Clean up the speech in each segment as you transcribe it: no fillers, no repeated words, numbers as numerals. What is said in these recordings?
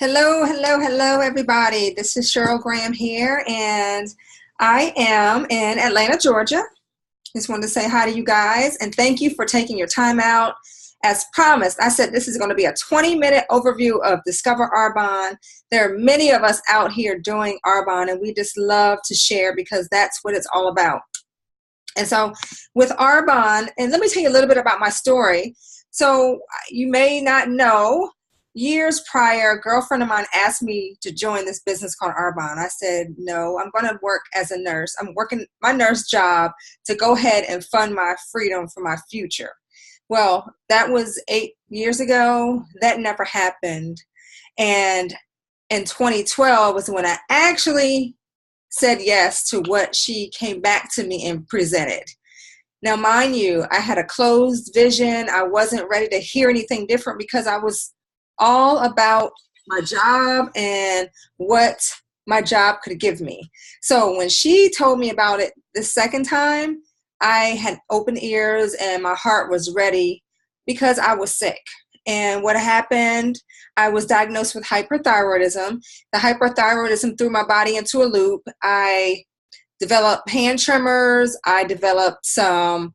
Hello, hello, hello, everybody. This is Cheryl Graham here, and I am in Atlanta, Georgia. Just wanted to say hi to you guys, and thank you for taking your time out. As promised, I said this is going to be a 20-minute overview of Discover Arbonne. There are many of us out here doing Arbonne, and we just love to share because that's what it's all about. And so with Arbonne, and let me tell you a little bit about my story. So you may not know, years prior, a girlfriend of mine asked me to join this business called Arbonne. I said, no, I'm going to work as a nurse. I'm working my nurse job to go ahead and fund my freedom for my future. Well, that was 8 years ago. That never happened. And in 2012 was when I actually said yes to what she came back to me and presented. Now, mind you, I had a closed vision. I wasn't ready to hear anything different because I was all about my job and what my job could give me. So when she told me about it the second time, I had open ears and my heart was ready because I was sick. And what happened, I was diagnosed with hyperthyroidism. The hyperthyroidism threw my body into a loop. I developed hand tremors. I developed some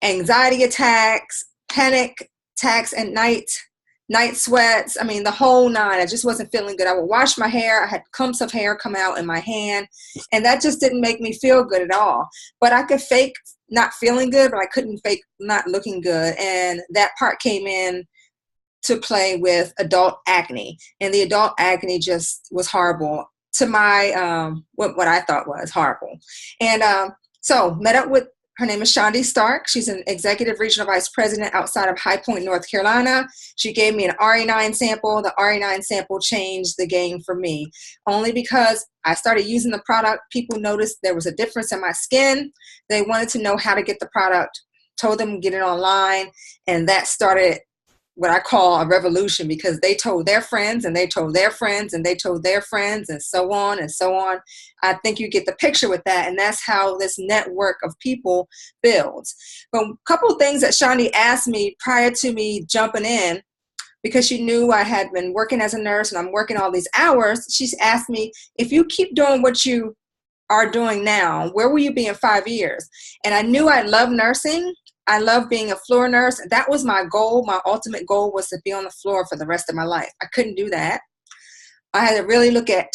anxiety attacks, panic attacks at night sweats. I mean, the whole nine. I just wasn't feeling good. I would wash my hair. I had clumps of hair come out in my hand, and that just didn't make me feel good at all. But I could fake not feeling good, but I couldn't fake not looking good. And that part came in to play with adult acne. And the adult acne just was horrible to my, what I thought was horrible. And so met up with, her name is Shandi Stark. She's an executive regional vice president outside of High Point, North Carolina. She gave me an RE9 sample. The RE9 sample changed the game for me, only because I started using the product. People noticed there was a difference in my skin. They wanted to know how to get the product, told them to get it online, and that started what I call a revolution, because they told their friends and they told their friends and they told their friends, and so on and so on. I think you get the picture with that, and that's how this network of people builds. But a couple of things that Shandi asked me prior to me jumping in, because she knew I had been working as a nurse and I'm working all these hours, she's asked me, if you keep doing what you are doing now, where will you be in 5 years? And I knew I loved nursing. I love being a floor nurse. That was my goal. My ultimate goal was to be on the floor for the rest of my life. I couldn't do that. I had to really look at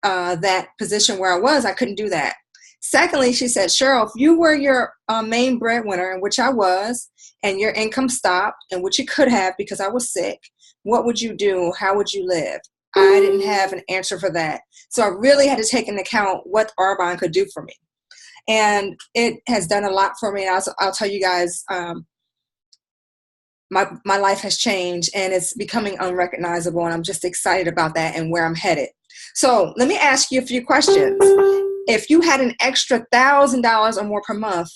that position where I was. I couldn't do that. Secondly, she said, Cheryl, if you were your main breadwinner, in which I was, and your income stopped, and which it could have because I was sick, what would you do? How would you live? I didn't have an answer for that. So I really had to take into account what Arbonne could do for me. And it has done a lot for me. I'll tell you guys, my life has changed and it's becoming unrecognizable. And I'm just excited about that and where I'm headed. So let me ask you a few questions. If you had an extra $1,000 or more per month,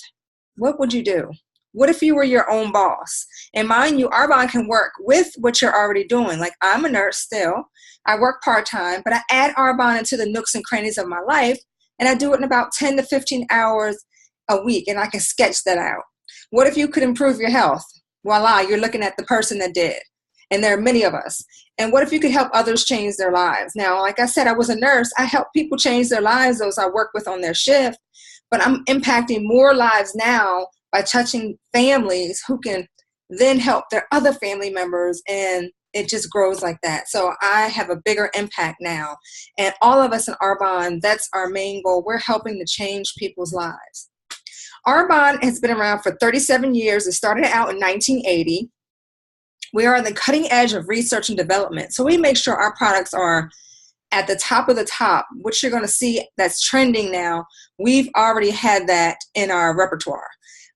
what would you do? What if you were your own boss? And mind you, Arbonne can work with what you're already doing. Like, I'm a nurse still. I work part-time, but I add Arbonne into the nooks and crannies of my life. And I do it in about 10 to 15 hours a week, and I can sketch that out. What if you could improve your health? Voila, you're looking at the person that did. And there are many of us. And what if you could help others change their lives? Now, like I said, I was a nurse. I help people change their lives, those I work with on their shift. But I'm impacting more lives now by touching families who can then help their other family members, and it just grows like that. So I have a bigger impact now. And all of us in Arbonne, that's our main goal. We're helping to change people's lives. Arbonne has been around for 37 years. It started out in 1980. We are on the cutting edge of research and development. So we make sure our products are at the top of the top, which you're going to see that's trending now. We've already had that in our repertoire.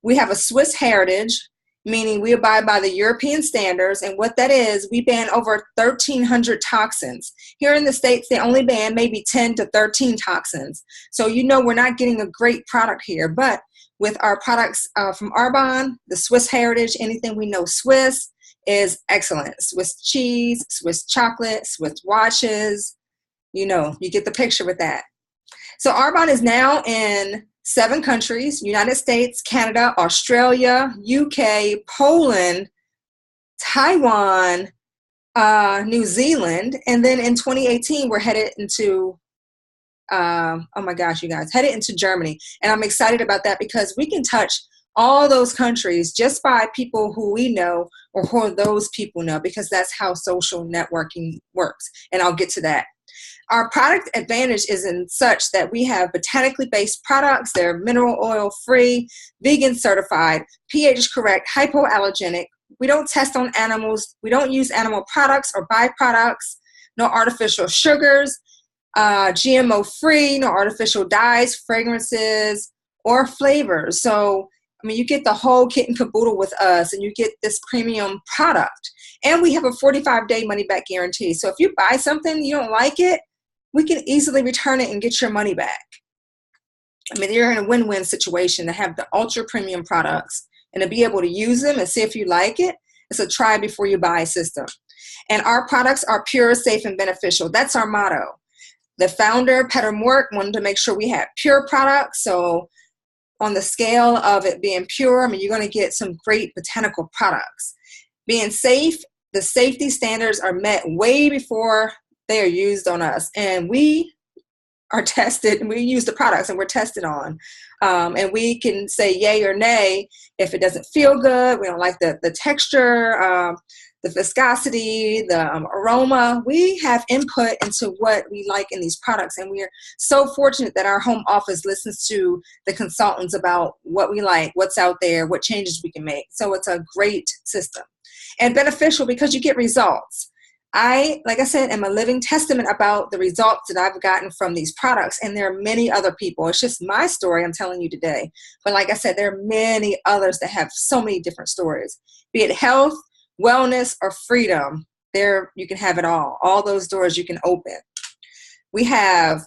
We have a Swiss heritage, meaning we abide by the European standards. And what that is, we ban over 1,300 toxins. Here in the States, they only ban maybe 10 to 13 toxins. So you know we're not getting a great product here. But with our products from Arbonne, the Swiss heritage, anything we know Swiss is excellent. Swiss cheese, Swiss chocolate, Swiss watches. You know, you get the picture with that. So Arbonne is now in 7 countries: United States, Canada, Australia, UK, Poland, Taiwan, New Zealand. And then in 2018, we're headed into, oh my gosh, you guys, headed into Germany. And I'm excited about that because we can touch all those countries just by people who we know or who those people know, because that's how social networking works. And I'll get to that. Our product advantage is in such that we have botanically based products. They're mineral oil free, vegan certified, pH correct, hypoallergenic. We don't test on animals. We don't use animal products or byproducts. No artificial sugars, GMO free, no artificial dyes, fragrances, or flavors. So, I mean, you get the whole kit and caboodle with us, and you get this premium product. And we have a 45-day money-back guarantee. So if you buy something, you don't like it, we can easily return it and get your money back. I mean, you're in a win-win situation to have the ultra premium products and to be able to use them and see if you like it. It's a try before you buy system. And our products are pure, safe, and beneficial. That's our motto. The founder, Peter Mort, wanted to make sure we had pure products. So on the scale of it being pure, I mean, you're going to get some great botanical products. Being safe, the safety standards are met way before they are used on us. And we are tested, and we use the products and we're tested on. And we can say yay or nay if it doesn't feel good, we don't like the texture, the viscosity, the aroma. We have input into what we like in these products. And we are so fortunate that our home office listens to the consultants about what we like, what's out there, what changes we can make. So it's a great system and beneficial because you get results. I, like I said, am a living testament about the results that I've gotten from these products. And there are many other people. It's just my story I'm telling you today. But like I said, there are many others that have so many different stories, be it health, wellness, or freedom. There, you can have it all. All those doors you can open. We have,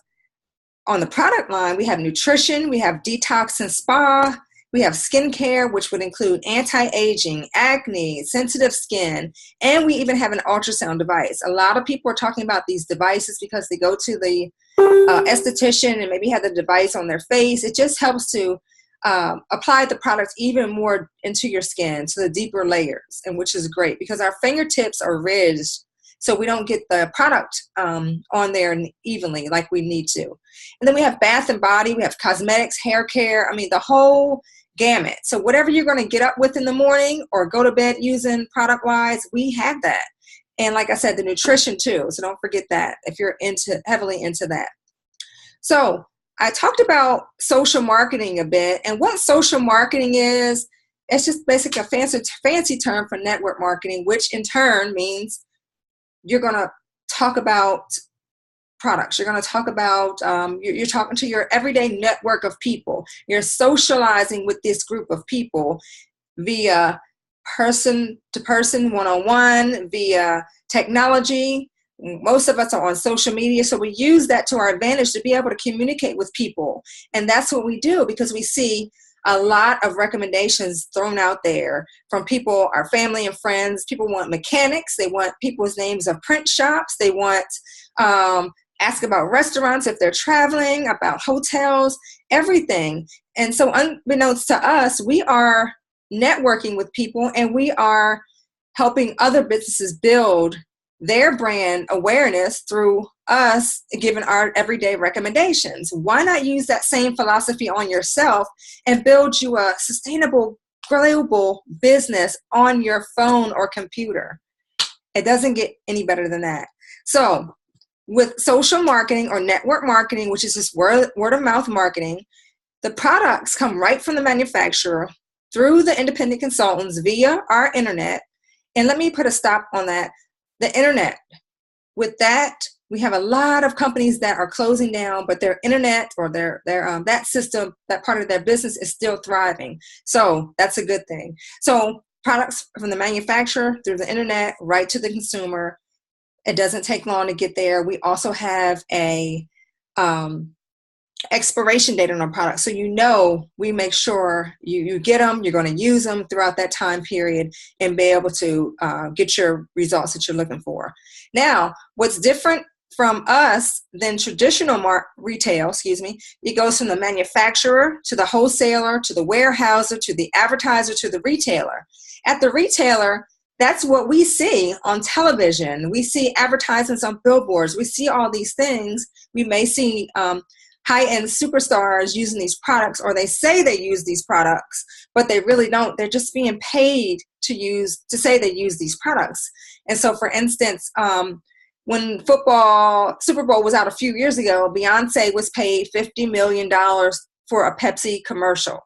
on the product line, we have nutrition, we have detox and spa, we have skincare, which would include anti-aging, acne, sensitive skin, and we even have an ultrasound device. A lot of people are talking about these devices because they go to the esthetician and maybe have the device on their face. It just helps to apply the product even more into your skin, to the deeper layers, and which is great because our fingertips are ridged, so we don't get the product on there evenly like we need to. And then we have bath and body, we have cosmetics, hair care, I mean the whole gamut. So whatever you're going to get up with in the morning or go to bed using product-wise, we have that. And like I said, the nutrition too, so don't forget that if you're heavily into that. So I talked about social marketing a bit, and what social marketing is, it's just basically a fancy term for network marketing, which in turn means you're going to talk about products. You're going to talk about, you're talking to your everyday network of people. You're socializing with this group of people via person-to-person, one-on-one, via technology. Most of us are on social media, so we use that to our advantage to be able to communicate with people. And that's what we do because we see a lot of recommendations thrown out there from people, our family and friends. People want mechanics. They want people's names of print shops. They want ask about restaurants if they're traveling, about hotels, everything. And so unbeknownst to us, we are networking with people and we are helping other businesses build their brand awareness through us giving our everyday recommendations. Why not use that same philosophy on yourself and build you a sustainable global business on your phone or computer? It doesn't get any better than that. So with social marketing or network marketing, which is just word of mouth marketing, the products come right from the manufacturer through the independent consultants via our internet. And let me put a stop on that. The internet. With that, we have a lot of companies that are closing down, but their internet or their that system, that part of their business is still thriving. So that's a good thing. So products from the manufacturer through the internet right to the consumer. It doesn't take long to get there. We also have a expiration date on our products. So we make sure you get them, you're going to use them throughout that time period and be able to get your results that you're looking for. Now, what's different from us than traditional retail, it goes from the manufacturer to the wholesaler to the warehouser to the advertiser to the retailer. At the retailer, that's what we see on television. We see advertisements on billboards. We see all these things. We may see high-end superstars using these products, or they say they use these products, but they really don't. They're just being paid to say they use these products. And so, for instance, when Super Bowl was out a few years ago, Beyonce was paid $50 million for a Pepsi commercial.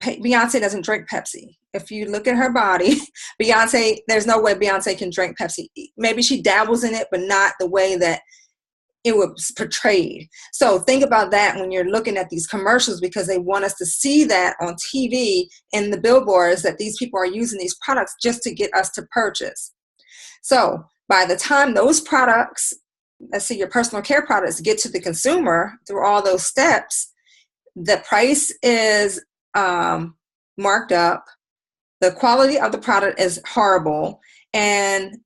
Beyonce doesn't drink Pepsi. If you look at her body, there's no way Beyonce can drink Pepsi. Maybe she dabbles in it, but not the way that it was portrayed. So think about that when you're looking at these commercials, because they want us to see that on TV and the billboards that these people are using these products just to get us to purchase. So by the time those products, let's say your personal care products, get to the consumer through all those steps, the price is marked up, the quality of the product is horrible, and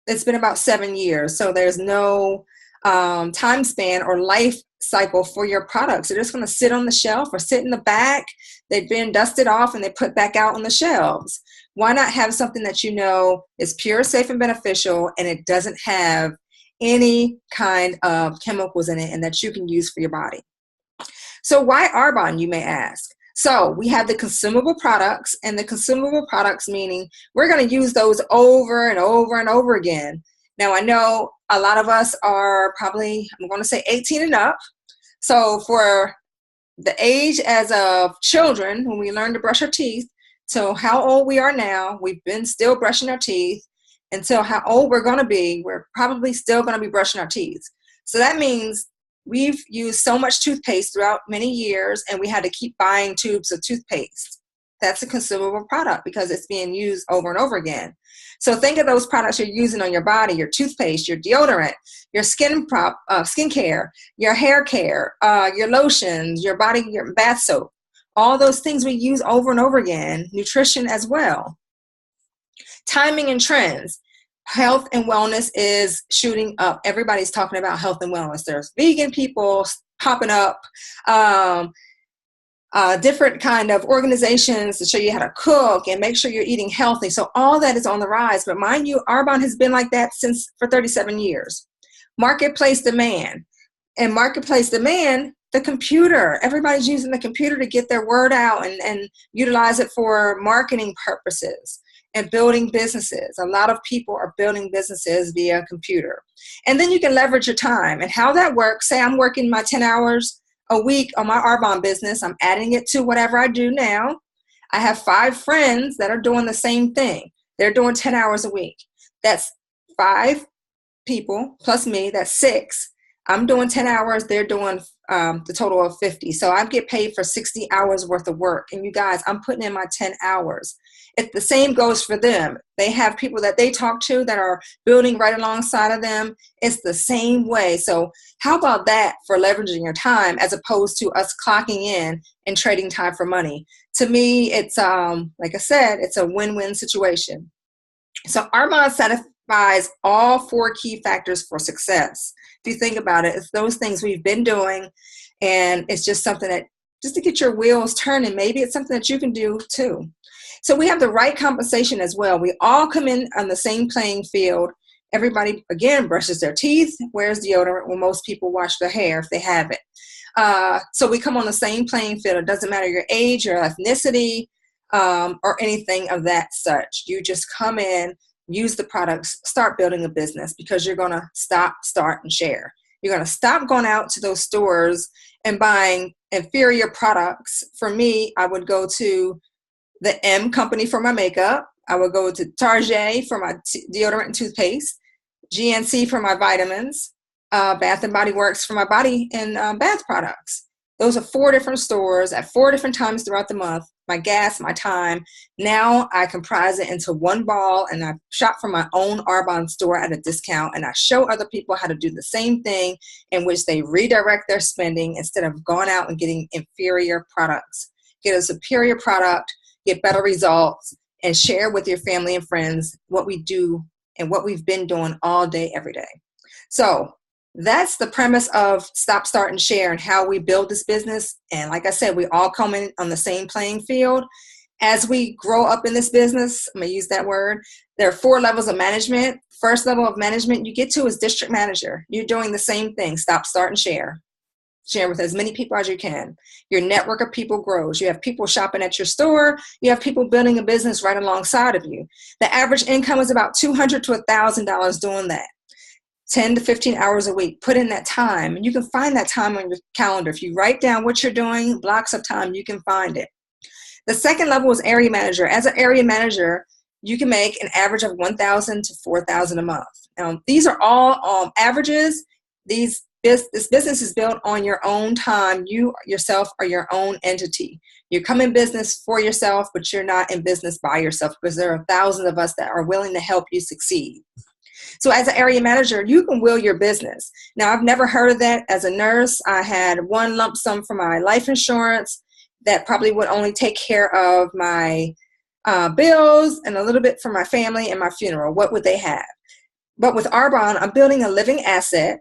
it's been about 7 years, so there's no time span or life cycle for your products. They're just going to sit on the shelf or sit in the back. They've been dusted off and they put back out on the shelves. Why not have something that you know is pure, safe, and beneficial, and it doesn't have any kind of chemicals in it, and that you can use for your body? So why Arbonne, you may ask? So we have the consumable products, and the consumable products meaning we're going to use those over and over and over again. Now, I know a lot of us are probably, I'm going to say 18 and up. So for the age as of children, when we learn to brush our teeth, so how old we are now, we've been still brushing our teeth. Until how old we're going to be, we're probably still going to be brushing our teeth. So that means we've used so much toothpaste throughout many years, and we had to keep buying tubes of toothpaste. That's a consumable product because it's being used over and over again. So think of those products you're using on your body: your toothpaste, your deodorant, your skincare, your hair care, your lotions, your bath soap. All those things we use over and over again. Nutrition as well. Timing and trends. Health and wellness is shooting up. Everybody's talking about health and wellness. There's vegan people popping up, different kind of organizations to show you how to cook and make sure you're eating healthy. So all that is on the rise. But mind you, Arbonne has been like that for 37 years. Marketplace demand. And marketplace demand, the computer. Everybody's using the computer to get their word out and utilize it for marketing purposes and building businesses. A lot of people are building businesses via computer. And then you can leverage your time. And how that works, say I'm working my 10 hours a week on my Arbonne business. I'm adding it to whatever I do now. I have 5 friends that are doing the same thing. They're doing 10 hours a week. That's 5 people plus me. That's 6. I'm doing 10 hours. They're doing the total of 50. So I get paid for 60 hours worth of work. And you guys, I'm putting in my 10 hours. The same goes for them. They have people that they talk to that are building right alongside of them. It's the same way. So how about that for leveraging your time as opposed to us clocking in and trading time for money? To me, it's like I said, it's a win-win situation. So Arbonne satisfies all 4 key factors for success. If you think about it, it's those things we've been doing, and it's just something that just to get your wheels turning. Maybe it's something that you can do too. So we have the right compensation as well. We all come in on the same playing field. Everybody, again, brushes their teeth, wears deodorant. Well, most people wash their hair if they have it. So we come on the same playing field. It doesn't matter your age, your ethnicity, or anything of that such. You just come in, use the products, start building a business, because you're going to stop, start, and share. You're going to stop going out to those stores and buying inferior products. For me, I would go to the M company for my makeup. I would go to Target for my deodorant and toothpaste, GNC for my vitamins, Bath and Body Works for my body and bath products. Those are 4 different stores at 4 different times throughout the month. My gas, my time. Now I comprise it into one ball, and I shop from my own Arbonne store at a discount, and I show other people how to do the same thing, in which they redirect their spending instead of going out and getting inferior products. Get a superior product, get better results, and share with your family and friends what we do and what we've been doing all day, every day. So that's the premise of Stop, Start, and Share, and how we build this business. And like I said, we all come in on the same playing field. As we grow up in this business, I'm gonna use that word, there are 4 levels of management. First level of management you get to is district manager. You're doing the same thing, stop, start, and share. Share with as many people as you can. Your network of people grows. You have people shopping at your store. You have people building a business right alongside of you. The average income is about $200 to $1,000 doing that. 10 to 15 hours a week. Put in that time, and you can find that time on your calendar. If you write down what you're doing, blocks of time, you can find it. The second level is area manager. As an area manager, you can make an average of $1,000 to $4,000 a month. These are all averages. This business is built on your own time. You yourself are your own entity. You come in business for yourself, but you're not in business by yourself, because there are thousands of us that are willing to help you succeed. So as an area manager, you can will your business. Now, I've never heard of that as a nurse. I had one lump sum for my life insurance that probably would only take care of my bills and a little bit for my family and my funeral. What would they have? But with Arbonne, I'm building a living asset.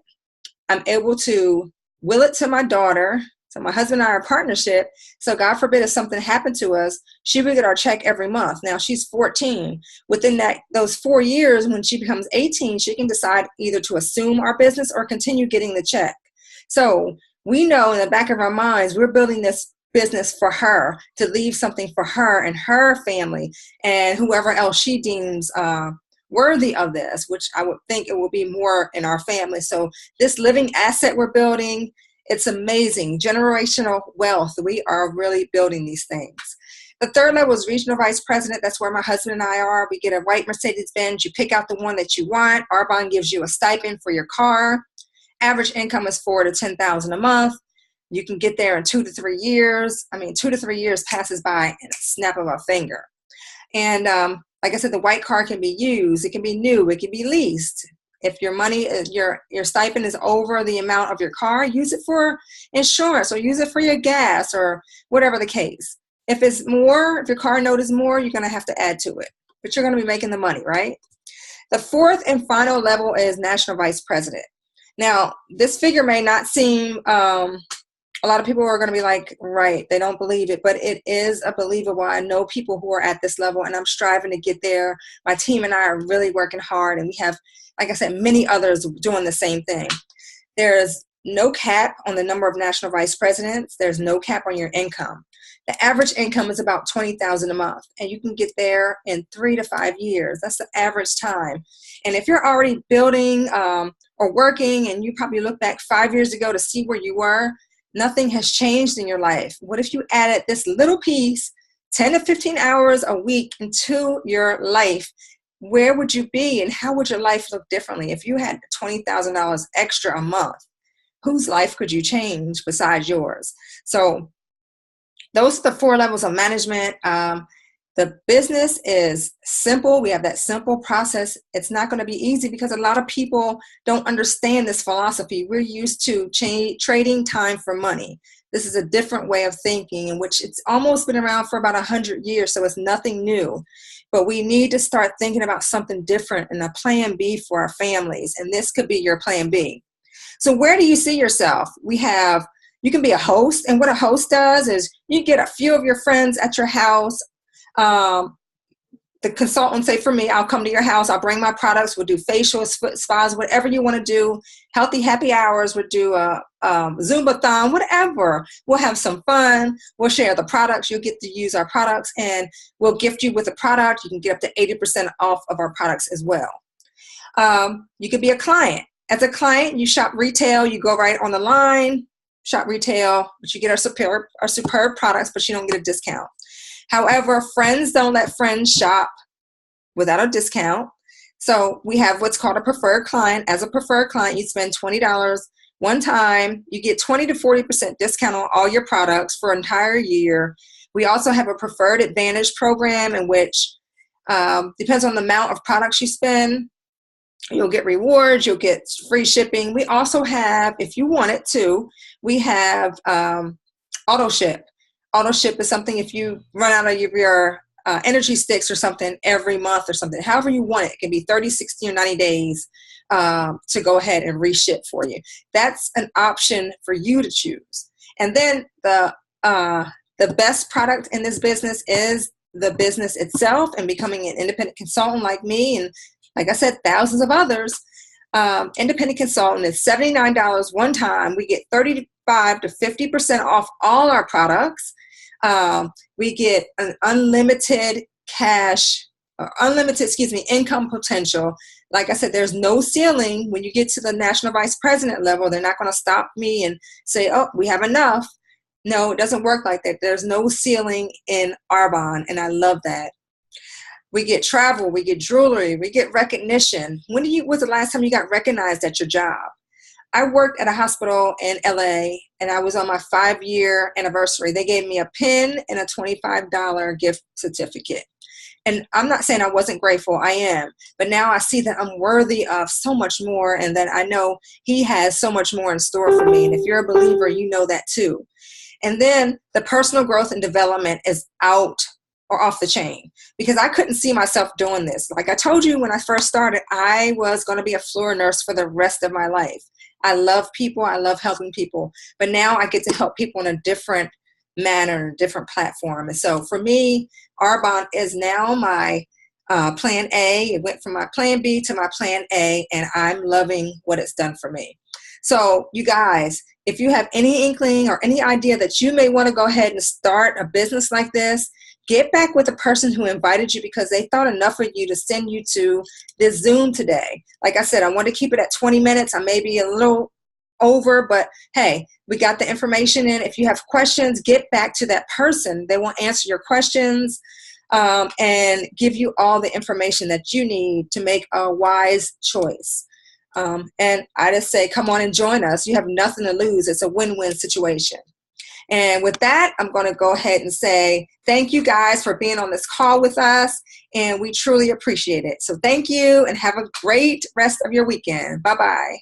I'm able to will it to my daughter. So my husband and I are a partnership. So God forbid if something happened to us, she would get our check every month. Now she's 14. Within those 4 years, when she becomes 18, she can decide either to assume our business or continue getting the check. So we know in the back of our minds, we're building this business for her, to leave something for her and her family and whoever else she deems worthy of this, which I would think it will be more in our family. So this living asset we're building, it's amazing. Generational wealth. We are really building these things. The third level is regional vice president. That's where my husband and I are. We get a white Mercedes-Benz. You pick out the one that you want. Arbonne gives you a stipend for your car. Average income is $4,000 to $10,000 a month. You can get there in 2 to 3 years. 2 to 3 years passes by in a snap of a finger. And like I said, the white car can be used. It can be new. It can be leased. If your money, your stipend is over the amount of your car, use it for insurance or use it for your gas or whatever the case. If it's more, if your car note is more, you're going to have to add to it. But you're going to be making the money, right? The fourth and final level is national vice president. Now, this figure may not seem, a lot of people are going to be like, right, they don't believe it, but it is a believable. I know people who are at this level, and I'm striving to get there. My team and I are really working hard, and we have, like I said, many others doing the same thing. There's no cap on the number of national vice presidents. There's no cap on your income. The average income is about $20,000 a month, and you can get there in 3 to 5 years. That's the average time. And if you're already building or working, and you probably look back 5 years ago to see where you were, nothing has changed in your life. What if you added this little piece, 10 to 15 hours a week into your life? Where would you be, and how would your life look differently if you had $20,000 extra a month? Whose life could you change besides yours? So those are the 4 levels of management. The business is simple. We have that simple process. It's not going to be easy because a lot of people don't understand this philosophy. We're used to trading time for money. This is a different way of thinking, in which it's almost been around for about 100 years, so it's nothing new. But we need to start thinking about something different and a plan B for our families, and this could be your plan B. So where do you see yourself? You can be a host, and what a host does is you get a few of your friends at your house. The consultant, say for me, I'll come to your house, I'll bring my products, we'll do facials, foot spas, whatever you want to do, healthy happy hours, we'll do a Zumba-thon, whatever. We'll have some fun, we'll share the products, you'll get to use our products, and we'll gift you with a product. You can get up to 80% off of our products as well. You could be a client. As a client, you shop retail, you go right on the line, shop retail, but you get our superb products, but you don't get a discount. However, friends don't let friends shop without a discount. So we have what's called a preferred client. As a preferred client, you spend $20 one time. You get 20 to 40% discount on all your products for an entire year. We also have a preferred advantage program in which depends on the amount of products you spend. You'll get rewards. You'll get free shipping. We also have, if you want it to, we have auto ship. Auto ship is something if you run out of your energy sticks or something every month or something, however you want it. It can be 30, 60, or 90 days to go ahead and reship for you. That's an option for you to choose. And then the best product in this business is the business itself and becoming an independent consultant like me, and like I said, thousands of others. Independent consultant is $79 one time. We get 35 to 50% off all our products. We get an unlimited income potential. Like I said, there's no ceiling. When you get to the national vice president level, they're not going to stop me and say, oh, we have enough. No, it doesn't work like that. There's no ceiling in Arbonne, and I love that. We get travel, we get jewelry, we get recognition. When was the last time you got recognized at your job? I worked at a hospital in LA, and I was on my 5-year anniversary. They gave me a pin and a $25 gift certificate. And I'm not saying I wasn't grateful, I am. But now I see that I'm worthy of so much more, and that I know he has so much more in store for me. And if you're a believer, you know that too. And then the personal growth and development is out or off the chain, because I couldn't see myself doing this. Like I told you when I first started, I was going to be a floor nurse for the rest of my life. I love people. I love helping people. But now I get to help people in a different manner, different platform. And so for me, Arbonne is now my plan A. It went from my plan B to my plan A, and I'm loving what it's done for me. So you guys, if you have any inkling or any idea that you may want to go ahead and start a business like this, get back with the person who invited you, because they thought enough of you to send you to this Zoom today. Like I said, I want to keep it at 20 minutes. I may be a little over, but hey, we got the information in. If you have questions, get back to that person. They will answer your questions and give you all the information that you need to make a wise choice. And I just say, come on and join us. You have nothing to lose. It's a win-win situation. And with that, I'm going to go ahead and say thank you guys for being on this call with us, and we truly appreciate it. So thank you, and have a great rest of your weekend. Bye-bye.